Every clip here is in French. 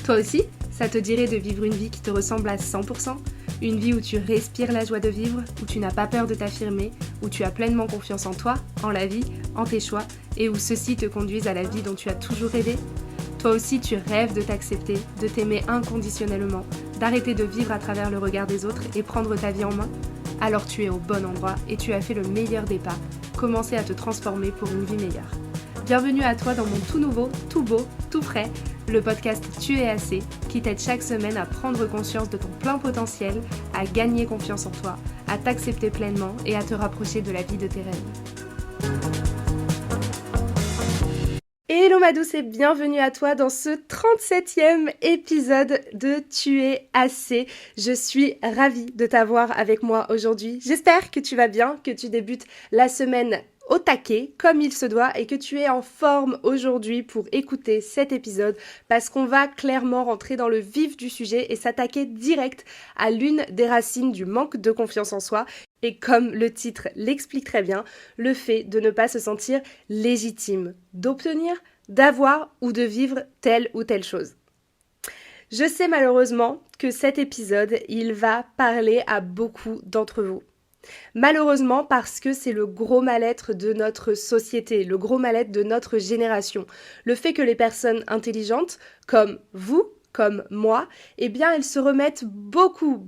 Toi aussi, ça te dirait de vivre une vie qui te ressemble à 100%? Une vie où tu respires la joie de vivre, où tu n'as pas peur de t'affirmer, où tu as pleinement confiance en toi, en la vie, en tes choix, et où ceux-ci te conduisent à la vie dont tu as toujours rêvé? Toi aussi, tu rêves de t'accepter, de t'aimer inconditionnellement, d'arrêter de vivre à travers le regard des autres et prendre ta vie en main? Alors tu es au bon endroit et tu as fait le meilleur des pas, commencer à te transformer pour une vie meilleure. Bienvenue à toi dans mon tout nouveau, tout beau, tout frais, le podcast Tu es assez, qui t'aide chaque semaine à prendre conscience de ton plein potentiel, à gagner confiance en toi, à t'accepter pleinement et à te rapprocher de la vie de tes rêves. Hello ma douce et bienvenue à toi dans ce 37e épisode de Tu es assez. Je suis ravie de t'avoir avec moi aujourd'hui. J'espère que tu vas bien, que tu débutes la semaine au taquet, comme il se doit, et que tu es en forme aujourd'hui pour écouter cet épisode, parce qu'on va clairement rentrer dans le vif du sujet et s'attaquer direct à l'une des racines du manque de confiance en soi, et comme le titre l'explique très bien, le fait de ne pas se sentir légitime, d'obtenir, d'avoir ou de vivre telle ou telle chose. Je sais malheureusement que cet épisode, il va parler à beaucoup d'entre vous. Malheureusement parce que c'est le gros mal-être de notre société, le gros mal-être de notre génération. Le fait que les personnes intelligentes, comme vous, comme moi, eh bien elles se remettent beaucoup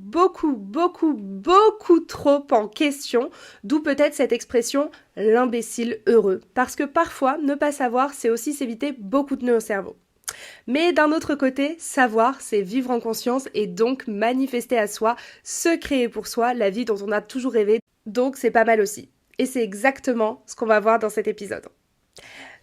trop en question, d'où peut-être cette expression « l'imbécile heureux ». Parce que parfois, ne pas savoir, c'est aussi s'éviter beaucoup de nœuds au cerveau. Mais d'un autre côté, savoir, c'est vivre en conscience et donc manifester à soi, se créer pour soi la vie dont on a toujours rêvé. Donc c'est pas mal aussi. Et c'est exactement ce qu'on va voir dans cet épisode.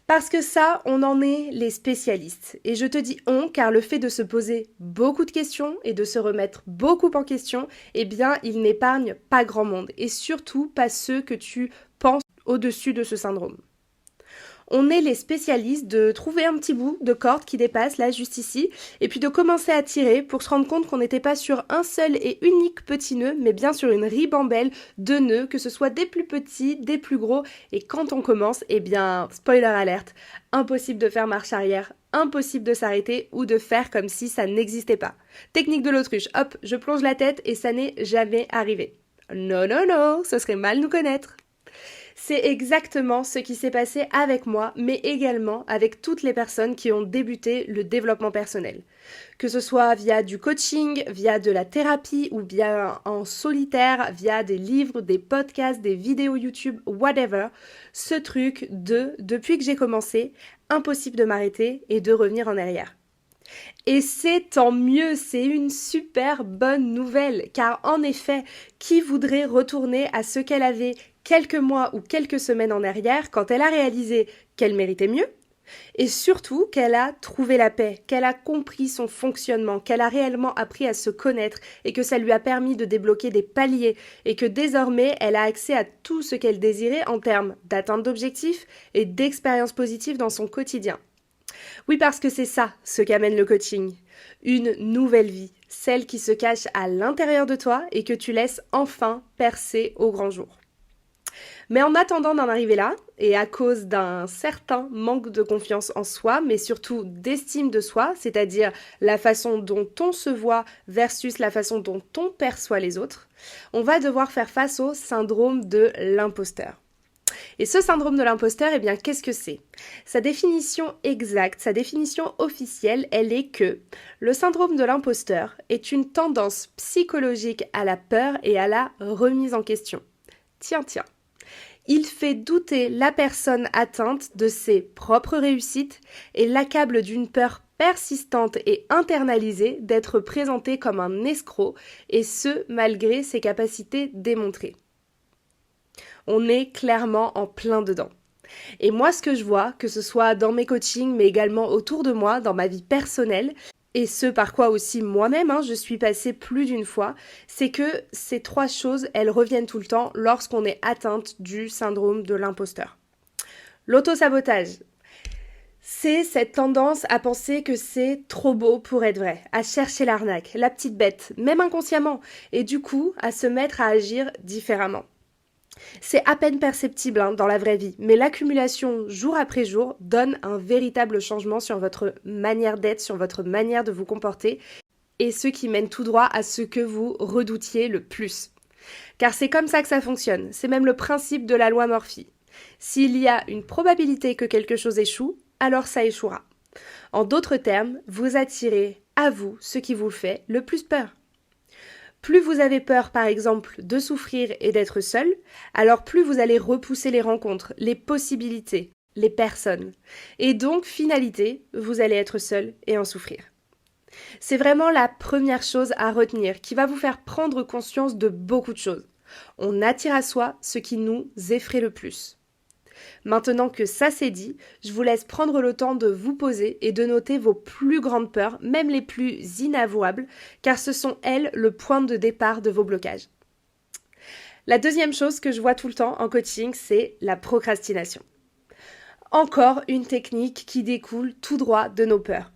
Parce que ça, on en est les spécialistes. Et je te dis on, car le fait de se poser beaucoup de questions et de se remettre beaucoup en question, eh bien, il n'épargne pas grand monde. Et surtout, pas ceux que tu penses au-dessus de ce syndrome. On est les spécialistes de trouver un petit bout de corde qui dépasse, là, juste ici, et puis de commencer à tirer pour se rendre compte qu'on n'était pas sur un seul et unique petit nœud, mais bien sur une ribambelle de nœuds, que ce soit des plus petits, des plus gros, et quand on commence, eh bien, spoiler alerte, impossible de faire marche arrière, impossible de s'arrêter ou de faire comme si ça n'existait pas. Technique de l'autruche, hop, je plonge la tête et ça n'est jamais arrivé. Non, non, non, ce serait mal nous connaître. C'est exactement ce qui s'est passé avec moi, mais également avec toutes les personnes qui ont débuté le développement personnel. Que ce soit via du coaching, via de la thérapie ou bien en solitaire, via des livres, des podcasts, des vidéos YouTube, whatever, ce truc depuis que j'ai commencé, impossible de m'arrêter et de revenir en arrière. Et c'est tant mieux, c'est une super bonne nouvelle, car en effet, qui voudrait retourner à ce qu'elle avait quelques mois ou quelques semaines en arrière quand elle a réalisé qu'elle méritait mieux et surtout qu'elle a trouvé la paix, qu'elle a compris son fonctionnement, qu'elle a réellement appris à se connaître et que ça lui a permis de débloquer des paliers et que désormais elle a accès à tout ce qu'elle désirait en termes d'atteinte d'objectifs et d'expériences positives dans son quotidien. Oui, parce que c'est ça ce qu'amène le coaching. Une nouvelle vie, celle qui se cache à l'intérieur de toi et que tu laisses enfin percer au grand jour. Mais en attendant d'en arriver là, et à cause d'un certain manque de confiance en soi, mais surtout d'estime de soi, c'est-à-dire la façon dont on se voit versus la façon dont on perçoit les autres, on va devoir faire face au syndrome de l'imposteur. Et ce syndrome de l'imposteur, eh bien, qu'est-ce que c'est ? Sa définition exacte, sa définition officielle, elle est que le syndrome de l'imposteur est une tendance psychologique à la peur et à la remise en question. Tiens. Il fait douter la personne atteinte de ses propres réussites et l'accable d'une peur persistante et internalisée d'être présenté comme un escroc, et ce, malgré ses capacités démontrées. On est clairement en plein dedans. Et moi, ce que je vois, que ce soit dans mes coachings, mais également autour de moi, dans ma vie personnelle, et ce par quoi aussi moi-même, je suis passée plus d'une fois, c'est que ces trois choses, elles reviennent tout le temps lorsqu'on est atteinte du syndrome de l'imposteur. L'auto-sabotage, c'est cette tendance à penser que c'est trop beau pour être vrai, à chercher l'arnaque, la petite bête, même inconsciemment, et du coup à se mettre à agir différemment. C'est à peine perceptible dans la vraie vie, mais l'accumulation jour après jour donne un véritable changement sur votre manière d'être, sur votre manière de vous comporter, et ce qui mène tout droit à ce que vous redoutiez le plus. Car c'est comme ça que ça fonctionne, c'est même le principe de la loi Murphy. S'il y a une probabilité que quelque chose échoue, alors ça échouera. En d'autres termes, vous attirez à vous ce qui vous fait le plus peur. Plus vous avez peur, par exemple, de souffrir et d'être seul, alors plus vous allez repousser les rencontres, les possibilités, les personnes. Et donc, finalité, vous allez être seul et en souffrir. C'est vraiment la première chose à retenir qui va vous faire prendre conscience de beaucoup de choses. On attire à soi ce qui nous effraie le plus. Maintenant que ça c'est dit, je vous laisse prendre le temps de vous poser et de noter vos plus grandes peurs, même les plus inavouables, car ce sont elles le point de départ de vos blocages. La deuxième chose que je vois tout le temps en coaching, c'est la procrastination. Encore une technique qui découle tout droit de nos peurs.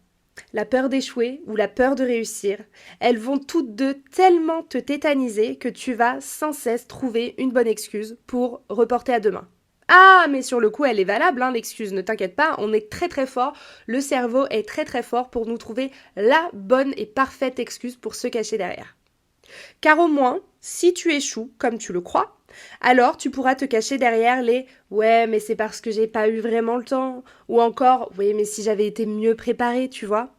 La peur d'échouer ou la peur de réussir, elles vont toutes deux tellement te tétaniser que tu vas sans cesse trouver une bonne excuse pour reporter à demain. Ah, mais sur le coup, elle est valable, l'excuse, ne t'inquiète pas, on est très très fort, le cerveau est très très fort pour nous trouver la bonne et parfaite excuse pour se cacher derrière. Car au moins, si tu échoues, comme tu le crois, alors tu pourras te cacher derrière les « ouais, mais c'est parce que j'ai pas eu vraiment le temps » ou encore « oui, mais si j'avais été mieux préparé, tu vois ?»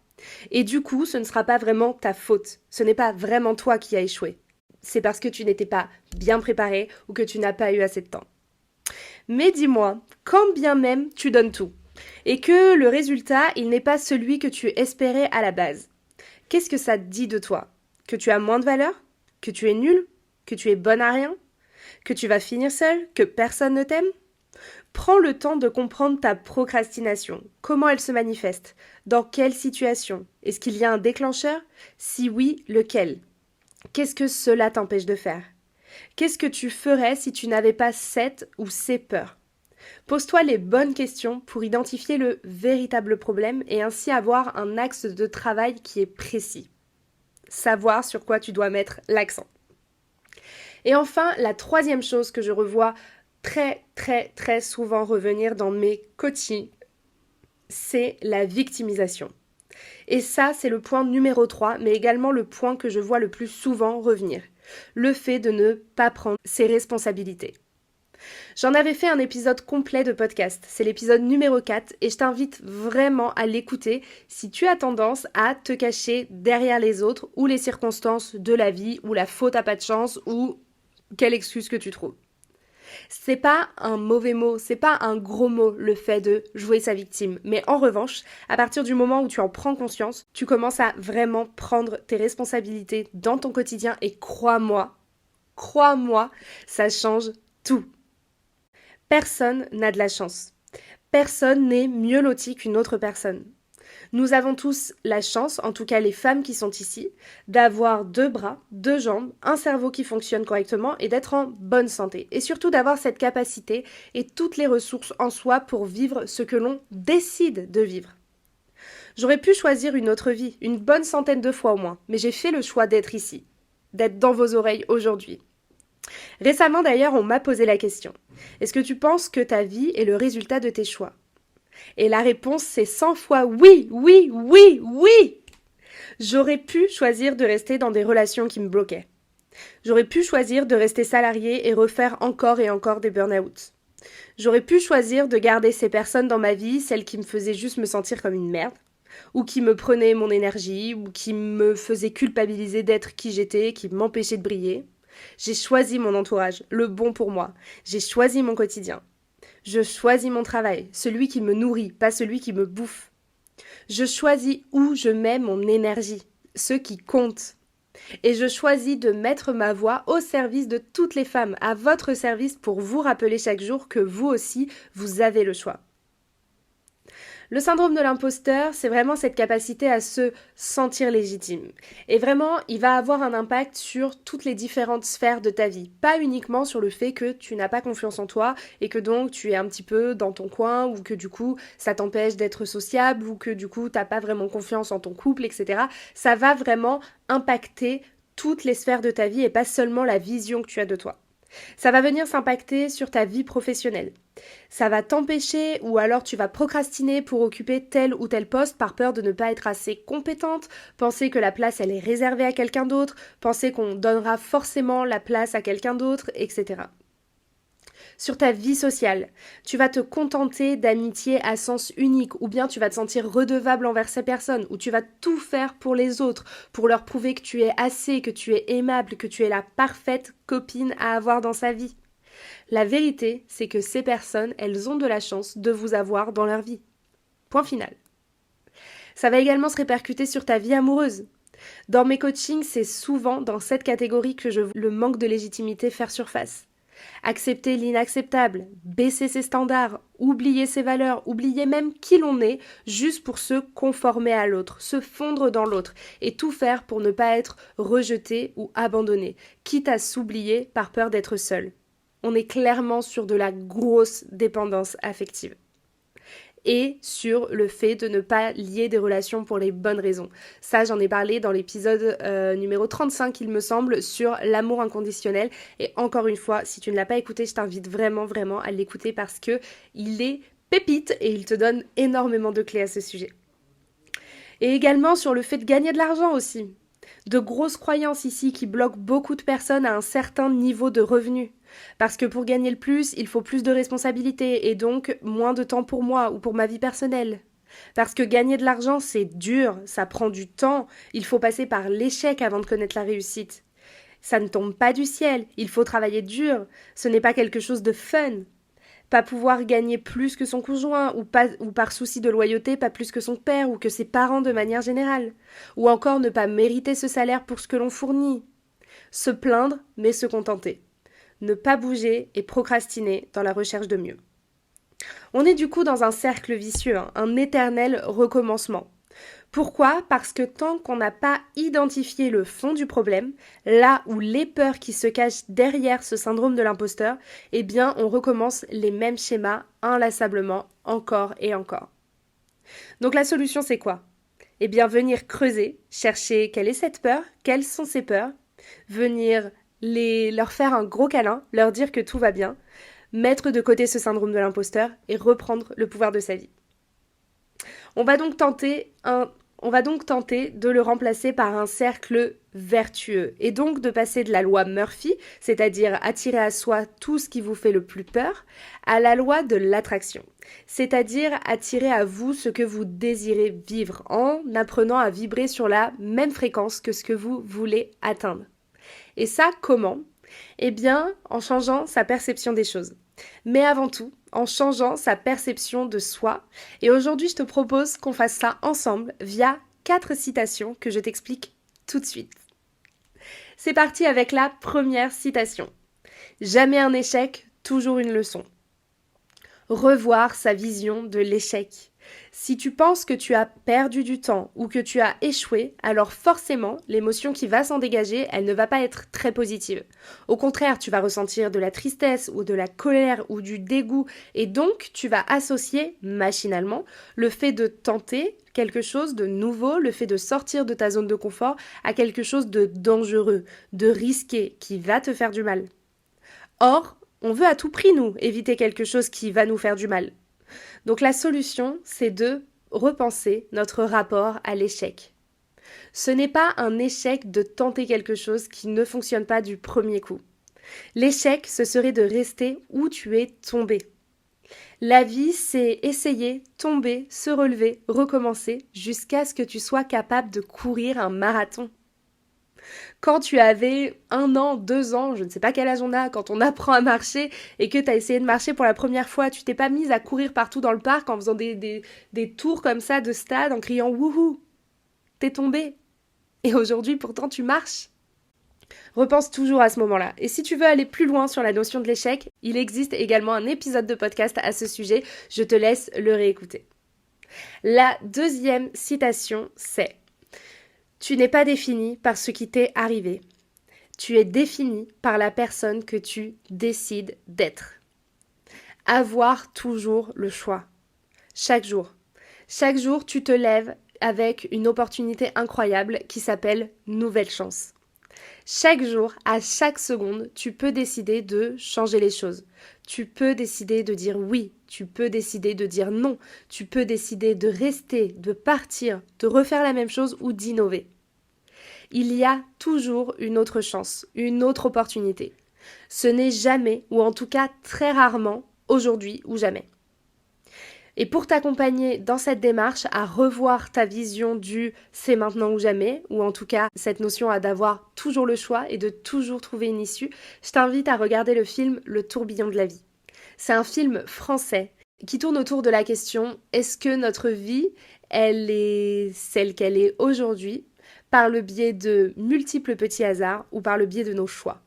Et du coup, ce ne sera pas vraiment ta faute, ce n'est pas vraiment toi qui as échoué. C'est parce que tu n'étais pas bien préparé ou que tu n'as pas eu assez de temps. Mais dis-moi, quand bien même tu donnes tout, et que le résultat, il n'est pas celui que tu espérais à la base, qu'est-ce que ça te dit de toi? Que tu as moins de valeur? Que tu es nul? Que tu es bonne à rien? Que tu vas finir seul? Que personne ne t'aime? Prends le temps de comprendre ta procrastination. Comment elle se manifeste? Dans quelle situation? Est-ce qu'il y a un déclencheur? Si oui, lequel? Qu'est-ce que cela t'empêche de faire? Qu'est-ce que tu ferais si tu n'avais pas cette ou ces peurs? Pose-toi les bonnes questions pour identifier le véritable problème et ainsi avoir un axe de travail qui est précis. Savoir sur quoi tu dois mettre l'accent. Et enfin, la troisième chose que je revois très très très souvent revenir dans mes coachings, c'est la victimisation. Et ça, c'est le point numéro 3, mais également le point que je vois le plus souvent revenir. Le fait de ne pas prendre ses responsabilités. J'en avais fait un épisode complet de podcast, c'est l'épisode numéro 4 et je t'invite vraiment à l'écouter si tu as tendance à te cacher derrière les autres ou les circonstances de la vie ou la faute à pas de chance ou quelle excuse que tu trouves. C'est pas un mauvais mot, c'est pas un gros mot le fait de jouer sa victime, mais en revanche, à partir du moment où tu en prends conscience, tu commences à vraiment prendre tes responsabilités dans ton quotidien et crois-moi, ça change tout. Personne n'a de la chance. Personne n'est mieux loti qu'une autre personne. Nous avons tous la chance, en tout cas les femmes qui sont ici, d'avoir 2 bras, 2 jambes, un cerveau qui fonctionne correctement et d'être en bonne santé. Et surtout d'avoir cette capacité et toutes les ressources en soi pour vivre ce que l'on décide de vivre. J'aurais pu choisir une autre vie, une bonne centaine de fois au moins, mais j'ai fait le choix d'être ici, d'être dans vos oreilles aujourd'hui. Récemment d'ailleurs, on m'a posé la question. Est-ce que tu penses que ta vie est le résultat de tes choix? Et la réponse, c'est 100 fois oui, oui, oui, oui. J'aurais pu choisir de rester dans des relations qui me bloquaient. J'aurais pu choisir de rester salariée et refaire encore et encore des burn-out. J'aurais pu choisir de garder ces personnes dans ma vie, celles qui me faisaient juste me sentir comme une merde, ou qui me prenaient mon énergie, ou qui me faisaient culpabiliser d'être qui j'étais, qui m'empêchaient de briller. J'ai choisi mon entourage, le bon pour moi. J'ai choisi mon quotidien. Je choisis mon travail, celui qui me nourrit, pas celui qui me bouffe. Je choisis où je mets mon énergie, ce qui compte. Et je choisis de mettre ma voix au service de toutes les femmes, à votre service pour vous rappeler chaque jour que vous aussi, vous avez le choix. Le syndrome de l'imposteur, c'est vraiment cette capacité à se sentir légitime. Et vraiment, il va avoir un impact sur toutes les différentes sphères de ta vie. Pas uniquement sur le fait que tu n'as pas confiance en toi et que donc tu es un petit peu dans ton coin ou que du coup ça t'empêche d'être sociable ou que du coup t'as pas vraiment confiance en ton couple, etc. Ça va vraiment impacter toutes les sphères de ta vie et pas seulement la vision que tu as de toi. Ça va venir s'impacter sur ta vie professionnelle. Ça va t'empêcher ou alors tu vas procrastiner pour occuper tel ou tel poste par peur de ne pas être assez compétente, penser que la place elle est réservée à quelqu'un d'autre, penser qu'on donnera forcément la place à quelqu'un d'autre, etc. Sur ta vie sociale, tu vas te contenter d'amitié à sens unique ou bien tu vas te sentir redevable envers ces personnes ou tu vas tout faire pour les autres, pour leur prouver que tu es assez, que tu es aimable, que tu es la parfaite copine à avoir dans sa vie. La vérité, c'est que ces personnes, elles ont de la chance de vous avoir dans leur vie. Point final. Ça va également se répercuter sur ta vie amoureuse. Dans mes coachings, c'est souvent dans cette catégorie que je vois le manque de légitimité faire surface. Accepter l'inacceptable, baisser ses standards, oublier ses valeurs, oublier même qui l'on est, juste pour se conformer à l'autre, se fondre dans l'autre, et tout faire pour ne pas être rejeté ou abandonné, quitte à s'oublier par peur d'être seul. On est clairement sur de la grosse dépendance affective. Et sur le fait de ne pas lier des relations pour les bonnes raisons. Ça, j'en ai parlé dans l'épisode numéro 35, il me semble, sur l'amour inconditionnel. Et encore une fois, si tu ne l'as pas écouté, je t'invite vraiment, vraiment à l'écouter parce que il est pépite et il te donne énormément de clés à ce sujet. Et également sur le fait de gagner de l'argent aussi. De grosses croyances ici qui bloquent beaucoup de personnes à un certain niveau de revenu. Parce que pour gagner le plus, il faut plus de responsabilités et donc moins de temps pour moi ou pour ma vie personnelle. Parce que gagner de l'argent, c'est dur, ça prend du temps, il faut passer par l'échec avant de connaître la réussite. Ça ne tombe pas du ciel, il faut travailler dur, ce n'est pas quelque chose de fun. Pas pouvoir gagner plus que son conjoint, ou par souci de loyauté, pas plus que son père ou que ses parents de manière générale. Ou encore ne pas mériter ce salaire pour ce que l'on fournit. Se plaindre, mais se contenter. Ne pas bouger et procrastiner dans la recherche de mieux. On est du coup dans un cercle vicieux, un éternel recommencement. Pourquoi ? Parce que tant qu'on n'a pas identifié le fond du problème, là où les peurs qui se cachent derrière ce syndrome de l'imposteur, eh bien on recommence les mêmes schémas inlassablement encore et encore. Donc la solution c'est quoi ? Eh bien venir creuser, chercher quelle est cette peur, quelles sont ces peurs, venir leur faire un gros câlin, leur dire que tout va bien, mettre de côté ce syndrome de l'imposteur et reprendre le pouvoir de sa vie. On va donc tenter de le remplacer par un cercle vertueux et donc de passer de la loi Murphy, c'est-à-dire attirer à soi tout ce qui vous fait le plus peur, à la loi de l'attraction, c'est-à-dire attirer à vous ce que vous désirez vivre en apprenant à vibrer sur la même fréquence que ce que vous voulez atteindre. Et ça, comment ? Eh bien, en changeant sa perception des choses. Mais avant tout, en changeant sa perception de soi. Et aujourd'hui, je te propose qu'on fasse ça ensemble via 4 citations que je t'explique tout de suite. C'est parti avec la première citation. Jamais un échec, toujours une leçon. Revoir sa vision de l'échec. Si tu penses que tu as perdu du temps ou que tu as échoué, alors forcément, l'émotion qui va s'en dégager, elle ne va pas être très positive. Au contraire, tu vas ressentir de la tristesse ou de la colère ou du dégoût et donc tu vas associer machinalement le fait de tenter quelque chose de nouveau, le fait de sortir de ta zone de confort à quelque chose de dangereux, de risqué, qui va te faire du mal. Or, on veut à tout prix, nous, éviter quelque chose qui va nous faire du mal. Donc la solution, c'est de repenser notre rapport à l'échec. Ce n'est pas un échec de tenter quelque chose qui ne fonctionne pas du premier coup. L'échec, ce serait de rester où tu es tombé. La vie, c'est essayer, tomber, se relever, recommencer, jusqu'à ce que tu sois capable de courir un marathon. Quand tu avais 1 an, 2 ans, je ne sais pas quel âge on a, quand on apprend à marcher et que tu as essayé de marcher pour la première fois, tu t'es pas mise à courir partout dans le parc en faisant des tours comme ça de stade, en criant « wouhou ». T'es tombé. Et aujourd'hui, pourtant, tu marches. Repense toujours à ce moment-là. Et si tu veux aller plus loin sur la notion de l'échec, il existe également un épisode de podcast à ce sujet. Je te laisse le réécouter. La deuxième citation, c'est « Tu n'es pas défini par ce qui t'est arrivé. Tu es défini par la personne que tu décides d'être. » Avoir toujours le choix. Chaque jour. Chaque jour, tu te lèves avec une opportunité incroyable qui s'appelle nouvelle chance. Chaque jour, à chaque seconde, tu peux décider de changer les choses. Tu peux décider de dire oui, tu peux décider de dire non, tu peux décider de rester, de partir, de refaire la même chose ou d'innover. Il y a toujours une autre chance, une autre opportunité. Ce n'est jamais, ou en tout cas très rarement, aujourd'hui ou jamais. Et pour t'accompagner dans cette démarche à revoir ta vision du c'est maintenant ou jamais, ou en tout cas cette notion d'avoir toujours le choix et de toujours trouver une issue, je t'invite à regarder le film Le tourbillon de la vie. C'est un film français qui tourne autour de la question est-ce que notre vie, elle est celle qu'elle est aujourd'hui par le biais de multiples petits hasards ou par le biais de nos choix?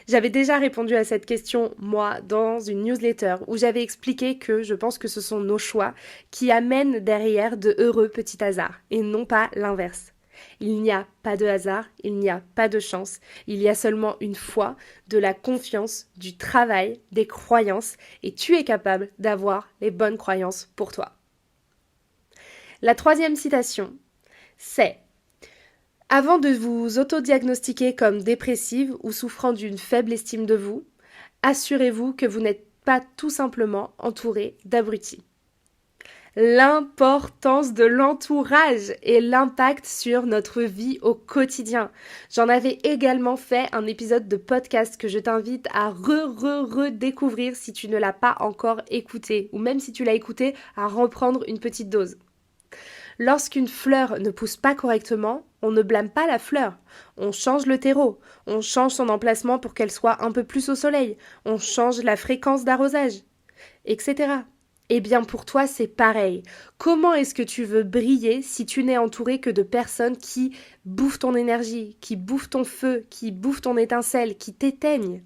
J'avais déjà répondu à cette question, moi, dans une newsletter où j'avais expliqué que je pense que ce sont nos choix qui amènent derrière de heureux petits hasards et non pas l'inverse. Il n'y a pas de hasard, il n'y a pas de chance, il y a seulement une foi, de la confiance, du travail, des croyances et tu es capable d'avoir les bonnes croyances pour toi. La troisième citation, c'est avant de vous autodiagnostiquer comme dépressive ou souffrant d'une faible estime de vous, assurez-vous que vous n'êtes pas tout simplement entouré d'abrutis. L'importance de l'entourage et l'impact sur notre vie au quotidien. J'en avais également fait un épisode de podcast que je t'invite à redécouvrir si tu ne l'as pas encore écouté, ou même si tu l'as écouté, à reprendre une petite dose. Lorsqu'une fleur ne pousse pas correctement, on ne blâme pas la fleur. On change le terreau, on change son emplacement pour qu'elle soit un peu plus au soleil, on change la fréquence d'arrosage, etc. Eh bien pour toi c'est pareil. Comment est-ce que tu veux briller si tu n'es entouré que de personnes qui bouffent ton énergie, qui bouffent ton feu, qui bouffent ton étincelle, qui t'éteignent ?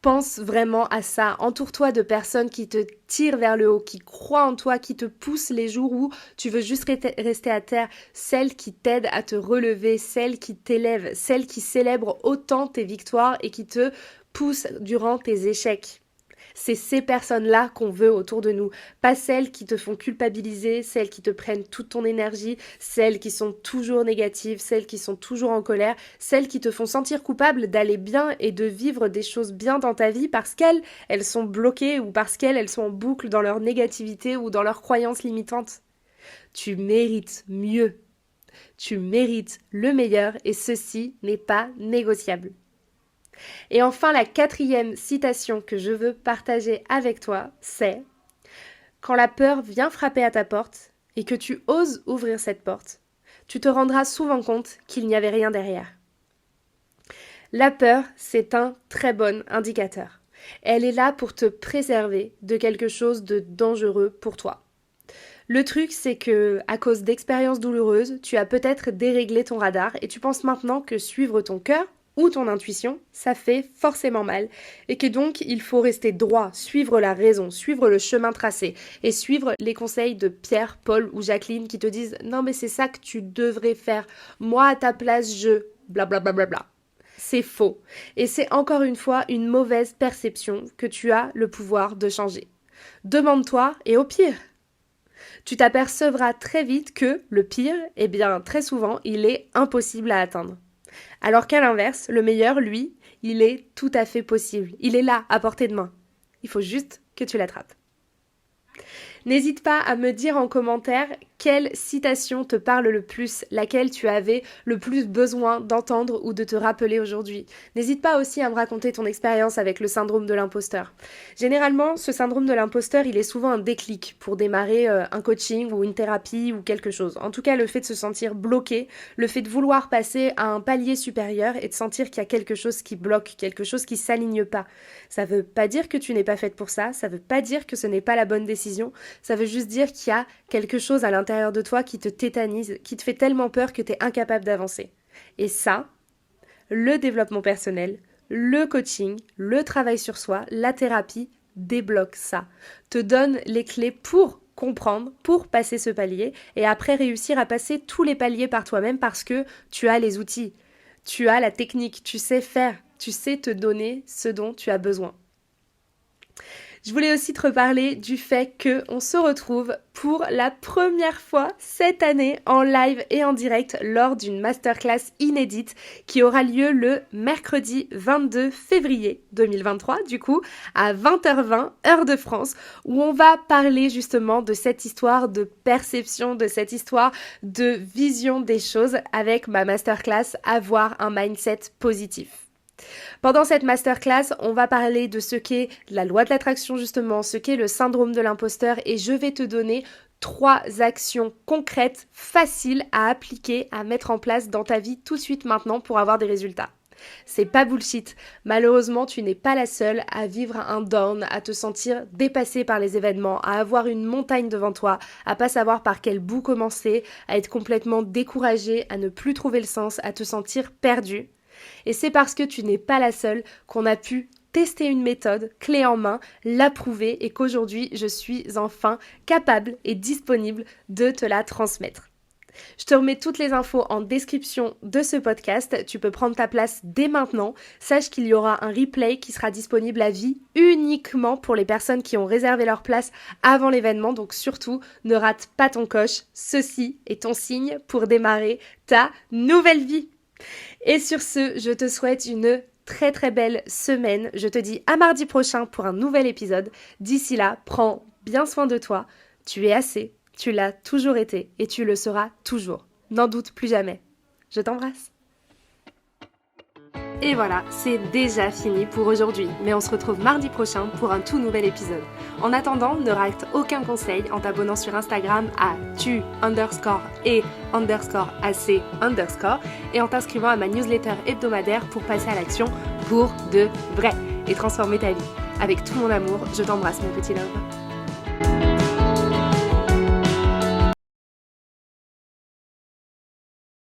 Pense vraiment à ça. Entoure-toi de personnes qui te tirent vers le haut, qui croient en toi, qui te poussent les jours où tu veux juste rester à terre. Celles qui t'aident à te relever, celles qui t'élèvent, celles qui célèbrent autant tes victoires et qui te poussent durant tes échecs. C'est ces personnes-là qu'on veut autour de nous, pas celles qui te font culpabiliser, celles qui te prennent toute ton énergie, celles qui sont toujours négatives, celles qui sont toujours en colère, celles qui te font sentir coupable d'aller bien et de vivre des choses bien dans ta vie parce qu'elles sont bloquées ou parce qu'elles sont en boucle dans leur négativité ou dans leurs croyances limitantes. Tu mérites mieux. Tu mérites le meilleur et ceci n'est pas négociable. Et enfin, la quatrième citation que je veux partager avec toi, c'est « Quand la peur vient frapper à ta porte et que tu oses ouvrir cette porte, tu te rendras souvent compte qu'il n'y avait rien derrière. » La peur, c'est un très bon indicateur. Elle est là pour te préserver de quelque chose de dangereux pour toi. Le truc, c'est que, à cause d'expériences douloureuses, tu as peut-être déréglé ton radar et tu penses maintenant que suivre ton cœur ou ton intuition, ça fait forcément mal, et que donc il faut rester droit, suivre la raison, suivre le chemin tracé, et suivre les conseils de Pierre, Paul ou Jacqueline qui te disent « Non mais c'est ça que tu devrais faire, moi à ta place je... blablabla ». C'est faux, et c'est encore une fois une mauvaise perception que tu as le pouvoir de changer. Demande-toi, et au pire, tu t'apercevras très vite que le pire, eh bien très souvent, il est impossible à atteindre. Alors qu'à l'inverse, le meilleur, lui, il est tout à fait possible. Il est là, à portée de main. Il faut juste que tu l'attrapes. N'hésite pas à me dire en commentaire quelle citation te parle le plus, laquelle tu avais le plus besoin d'entendre ou de te rappeler aujourd'hui. N'hésite pas aussi à me raconter ton expérience avec le syndrome de l'imposteur. Généralement, ce syndrome de l'imposteur, il est souvent un déclic pour démarrer un coaching ou une thérapie ou quelque chose. En tout cas, le fait de se sentir bloqué, le fait de vouloir passer à un palier supérieur et de sentir qu'il y a quelque chose qui bloque, quelque chose qui s'aligne pas. Ça veut pas dire que tu n'es pas faite pour ça, ça veut pas dire que ce n'est pas la bonne décision, ça veut juste dire qu'il y a quelque chose à l'intérieur de toi qui te tétanise, qui te fait tellement peur que tu es incapable d'avancer. Et ça, le développement personnel, le coaching, le travail sur soi, la thérapie débloque ça, te donne les clés pour comprendre, pour passer ce palier et après réussir à passer tous les paliers par toi-même parce que tu as les outils, tu as la technique, tu sais faire, tu sais te donner ce dont tu as besoin. Je voulais aussi te reparler du fait qu'on se retrouve pour la première fois cette année en live et en direct lors d'une masterclass inédite qui aura lieu le mercredi 22 février 2023, du coup, à 20h20, heure de France, où on va parler justement de cette histoire de perception, de cette histoire de vision des choses avec ma masterclass Avoir un mindset positif. Pendant cette masterclass, on va parler de ce qu'est la loi de l'attraction justement, ce qu'est le syndrome de l'imposteur et je vais te donner 3 actions concrètes, faciles à appliquer, à mettre en place dans ta vie tout de suite maintenant pour avoir des résultats. C'est pas bullshit. Malheureusement, tu n'es pas la seule à vivre un down, à te sentir dépassée par les événements, à avoir une montagne devant toi, à pas savoir par quel bout commencer, à être complètement découragée, à ne plus trouver le sens, à te sentir perdue. Et c'est parce que tu n'es pas la seule qu'on a pu tester une méthode clé en main, l'approuver et qu'aujourd'hui je suis enfin capable et disponible de te la transmettre. Je te remets toutes les infos en description de ce podcast. Tu peux prendre ta place dès maintenant. Sache qu'il y aura un replay qui sera disponible à vie uniquement pour les personnes qui ont réservé leur place avant l'événement. Donc surtout, ne rate pas ton coche. Ceci est ton signe pour démarrer ta nouvelle vie. Et sur ce, je te souhaite une très très belle semaine. Je te dis à mardi prochain pour un nouvel épisode. D'ici là, prends bien soin de toi. Tu es assez. Tu l'as toujours été et tu le seras toujours. N'en doute plus jamais. Je t'embrasse. Et voilà, c'est déjà fini pour aujourd'hui, mais on se retrouve mardi prochain pour un tout nouvel épisode. En attendant, ne rate aucun conseil en t'abonnant sur Instagram à tu_et_ac_ et en t'inscrivant à ma newsletter hebdomadaire pour passer à l'action pour de vrai et transformer ta vie. Avec tout mon amour, je t'embrasse mon petit love.